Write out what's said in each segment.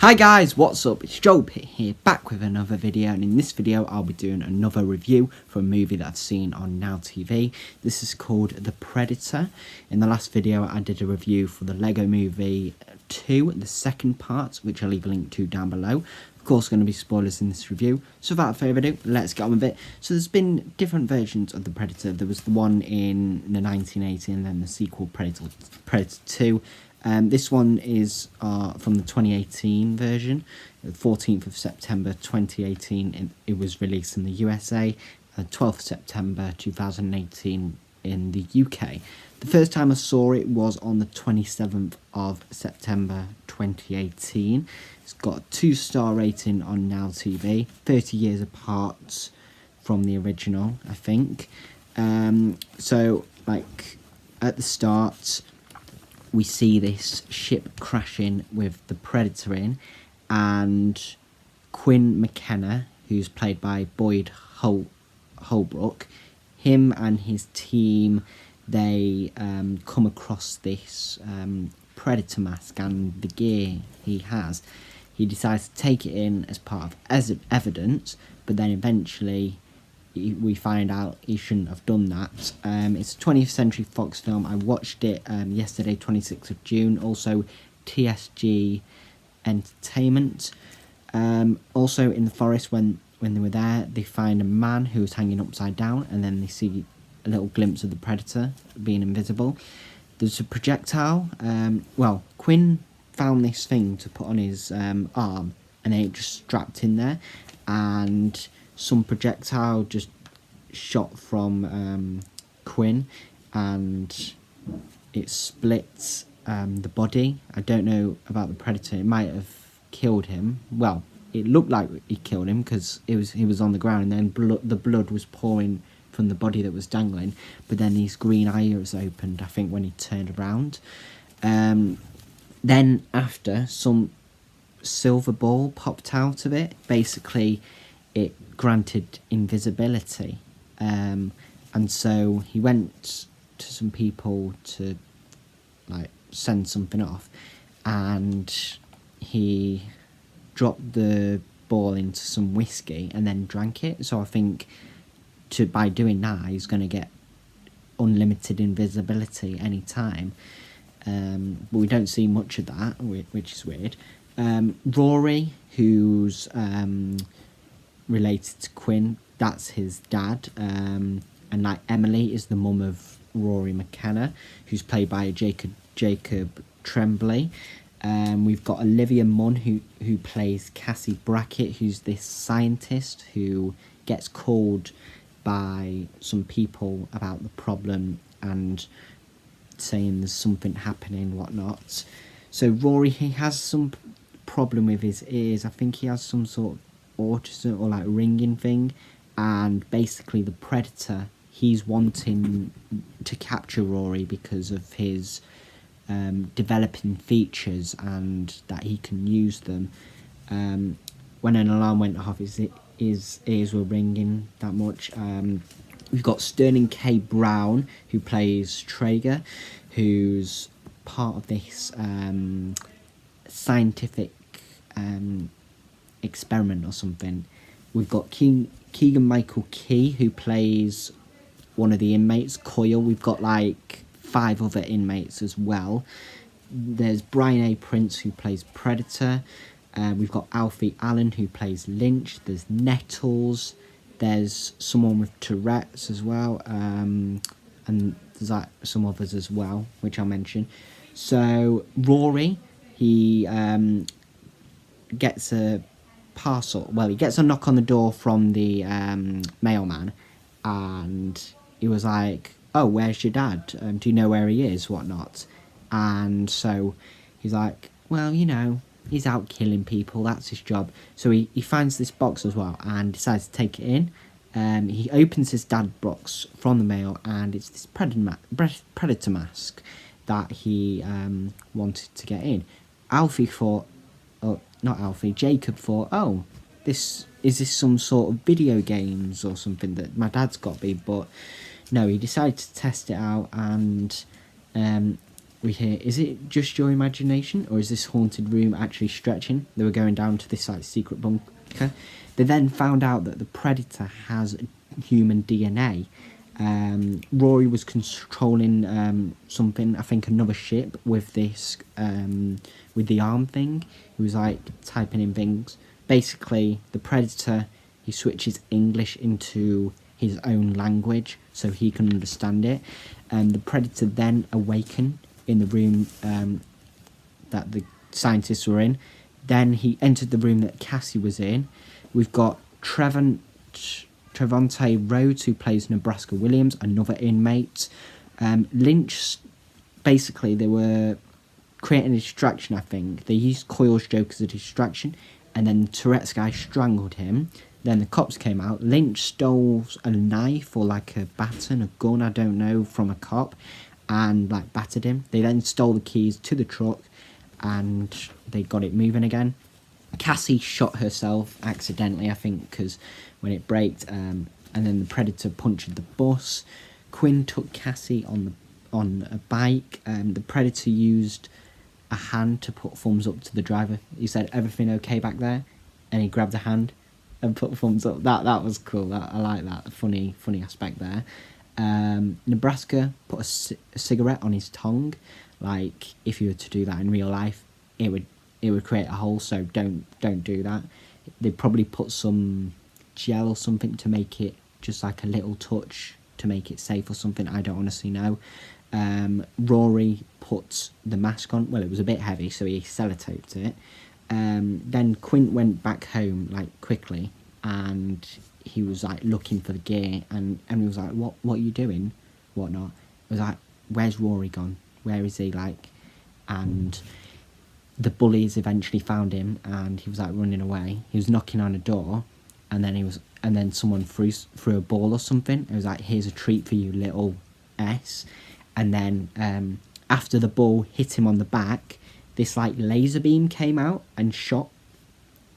Hi guys, what's up? It's Joel Pitt here, back with another video, and in this video I'll be doing another review for a movie that I've seen on Now TV. This is called The Predator. In the last video I did a review for the Lego Movie 2, the second part, which I'll leave a link to down below. Of course, going to be spoilers in this review, so without further ado, let's get on with it. So there's been different versions of The Predator. There was the one in the 1980 and then the sequel Predator 2. This one is from the 2018 version, the 14th of September 2018 it was released in the USA, 12th September 2018 in the UK. The first time I saw it was on the 27th of September 2018. It's got a 2-star rating on Now TV, 30 years apart from the original, I think. So, like, at the start, we see this ship crashing with the Predator in, and Quinn McKenna, who's played by Boyd Holbrook, him and his team, they come across this Predator mask and the gear he has. He decides to take it in as part of evidence, but then eventually we find out he shouldn't have done that. It's a 20th Century Fox film. I watched it yesterday, 26th of June. Also, TSG Entertainment. Also, in the forest, when they were there, they find a man who's hanging upside down, and then they see a little glimpse of the Predator being invisible. There's a projectile. Well, Quinn found this thing to put on his arm, and then it just strapped in there, and some projectile just shot from Quinn, and it split the body. I don't know about the Predator. It might have killed him. Well, it looked like he killed him because he was on the ground, and then the blood was pouring from the body that was dangling. But then these green eyes opened, I think, when he turned around. Then after, some silver ball popped out of it. Basically, it granted invisibility, and so he went to some people to like send something off, and he dropped the ball into some whiskey and then drank it. So I think by doing that he's going to get unlimited invisibility anytime, but we don't see much of that, which is weird. Rory, who's related to Quinn, that's his dad, and like Emily is the mum of Rory McKenna, who's played by Jacob Tremblay. We've got Olivia Munn, who plays Cassie Brackett, who's this scientist who gets called by some people about the problem and saying there's something happening, whatnot. So Rory, he has some problem with his ears. I think he has some sort of autism or like ringing thing, and basically the Predator, he's wanting to capture Rory because of his developing features and that he can use them. When an alarm went off, his ears were ringing that much. We've got Sterling K. Brown, who plays Traeger, who's part of this scientific experiment or something. We've got Keegan-Michael Key, who plays one of the inmates, Coyle. We've got like 5 other inmates as well. There's Brian A. Prince, who plays Predator. We've got Alfie Allen, who plays Lynch. There's Nettles. There's someone with Tourette's as well, and there's like some others as well, which I'll mention. So Rory, he gets a parcel. Well, he gets a knock on the door from the mailman, and he was like, "Oh, where's your dad? Do you know where he is? Whatnot?" And so he's like, "Well, you know, he's out killing people. That's his job." So he finds this box as well and decides to take it in. He opens his dad's box from the mail, and it's this Predator mask that he wanted to get in. Jacob thought, oh, is this some sort of video games or something that my dad's got me? But no, he decided to test it out, and we hear, is it just your imagination, or is this haunted room actually stretching? They were going down to this like secret bunker. They then found out that the predator has human DNA. Rory was controlling something, I think another ship, with this with the arm thing. He was like typing in things. Basically, the predator, he switches English into his own language so he can understand it. The predator then awakened in the room that the scientists were in. Then he entered the room that Cassie was in. We've got Trevante Rhodes, who plays Nebraska Williams, another inmate. Lynch, basically, they were creating a distraction, I think. They used Coyle's joke as a distraction, and then the Tourette's guy strangled him. Then the cops came out. Lynch stole a knife or like a baton, a gun, I don't know, from a cop, and like battered him. They then stole the keys to the truck, and they got it moving again. Cassie shot herself accidentally, I think, because when it braked, and then the predator punctured the bus. Quinn took Cassie on a bike. The predator used a hand to put thumbs up to the driver. He said, "Everything okay back there?" And he grabbed a hand and put thumbs up. That was cool. I like that funny aspect there. Nebraska put a cigarette on his tongue. Like, if you were to do that in real life, it would create a hole, so don't do that. They'd probably put some gel or something to make it just like a little touch to make it safe or something. I don't honestly know. Rory put the mask on. Well, it was a bit heavy, so he sellotaped it. Then Quint went back home like quickly, and he was like looking for the gear, and he was like, what are you doing, whatnot. I was like, where's Rory gone, where is he, like? And the bullies eventually found him, and he was like running away. He was knocking on a door, and then someone threw a ball or something. It was like, here's a treat for you, little S. And then after the ball hit him on the back, this like laser beam came out and shot,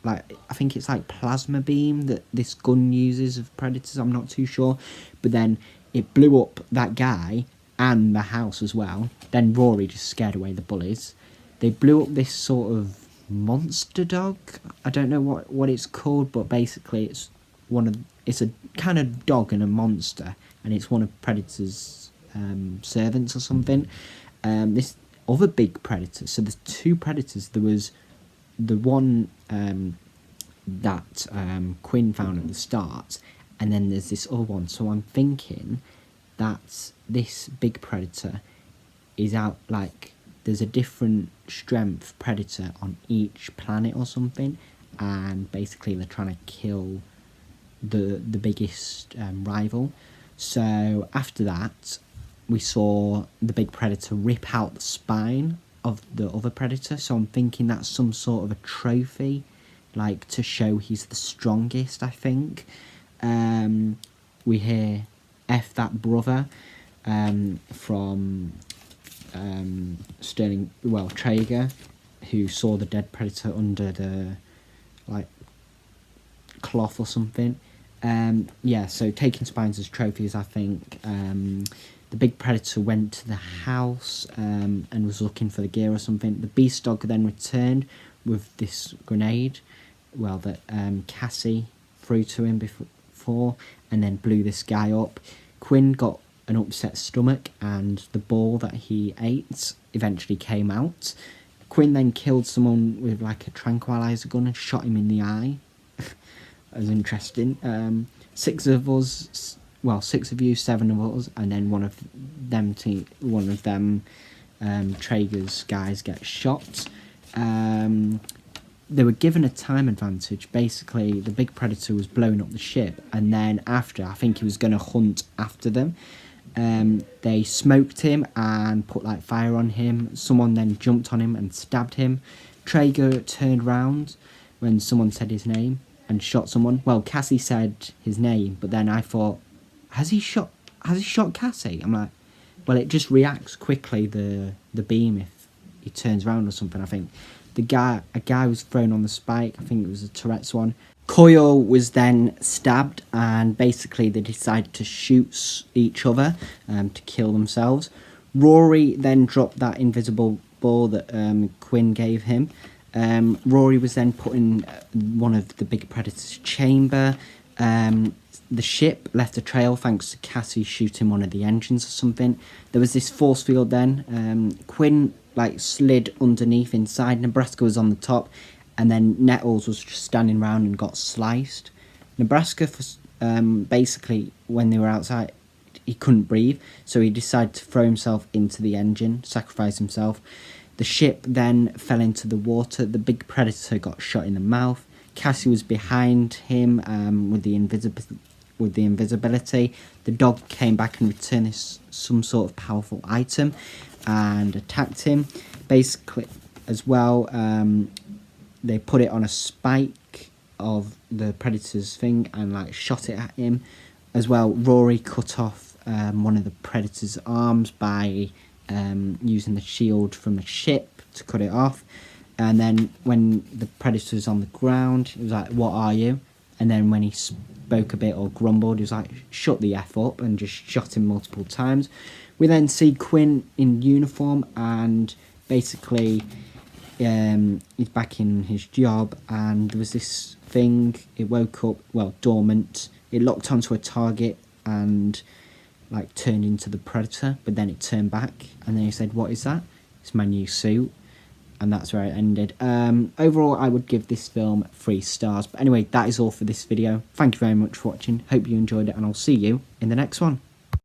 like, I think it's like plasma beam that this gun uses of predators, I'm not too sure. But then it blew up that guy and the house as well. Then Rory just scared away the bullies. They blew up this sort of monster dog. I don't know what it's called, but basically it's a kind of dog and a monster, and it's one of Predator's servants or something. This other big predator. So there's two predators. There was the one that Quinn found at the start, and then there's this other one. So I'm thinking that this big predator is out, like, there's a different strength predator on each planet or something, and basically they're trying to kill the biggest rival. So after that, we saw the big predator rip out the spine of the other predator, so I'm thinking that's some sort of a trophy, like to show he's the strongest, I think. We hear F that brother from Sterling, well, Traeger, who saw the dead predator under the like cloth or something. Yeah, so taking spines as trophies, I think. The big predator went to the house and was looking for the gear or something. The beast dog then returned with this grenade, well, that Cassie threw to him before, and then blew this guy up. Quinn got an upset stomach, and the ball that he ate eventually came out. Quinn then killed someone with like a tranquilizer gun and shot him in the eye. That was interesting. 6 of us, well, 6 of you, 7 of us, and then one of them Traeger's guys get shot. They were given a time advantage. Basically, the big predator was blowing up the ship, and then after, I think he was going to hunt after them. They smoked him and put like fire on him. Someone then jumped on him and stabbed him. Traeger turned round when someone said his name and shot someone. Well, Cassie said his name, but then I thought, has he shot Cassie? I'm like, well, it just reacts quickly, the beam, if he turns around or something. I think a guy was thrown on the spike. I think it was a Tourette's one. Coyle was then stabbed, and basically they decided to shoot each other to kill themselves. Rory then dropped that invisible ball that Quinn gave him. Rory was then put in one of the big predator's chamber. The ship left a trail thanks to Cassie shooting one of the engines or something. There was this force field then. Quinn slid underneath inside. Nebraska was on the top, and then Nettles was just standing around and got sliced. Nebraska, basically, when they were outside, he couldn't breathe, so he decided to throw himself into the engine, sacrifice himself. The ship then fell into the water. The big predator got shot in the mouth. Cassie was behind him with the invisibility. The dog came back and returned some sort of powerful item and attacked him. Basically, as well, they put it on a spike of the predator's thing and shot it at him. As well, Rory cut off one of the predator's arms by using the shield from the ship to cut it off. And then when the predator was on the ground, he was like, "What are you?" And then when he spoke a bit or grumbled, he was like, "Shut the F up," and just shot him multiple times. We then see Quinn in uniform, and basically he's back in his job, and there was this thing, it woke up, dormant. It locked onto a target and turned into the predator, but then it turned back, and then he said, "What is that?" "It's my new suit." And that's where it ended. Overall, I would give this film 3 stars. But anyway, that is all for this video. Thank you very much for watching. Hope you enjoyed it, and I'll see you in the next one.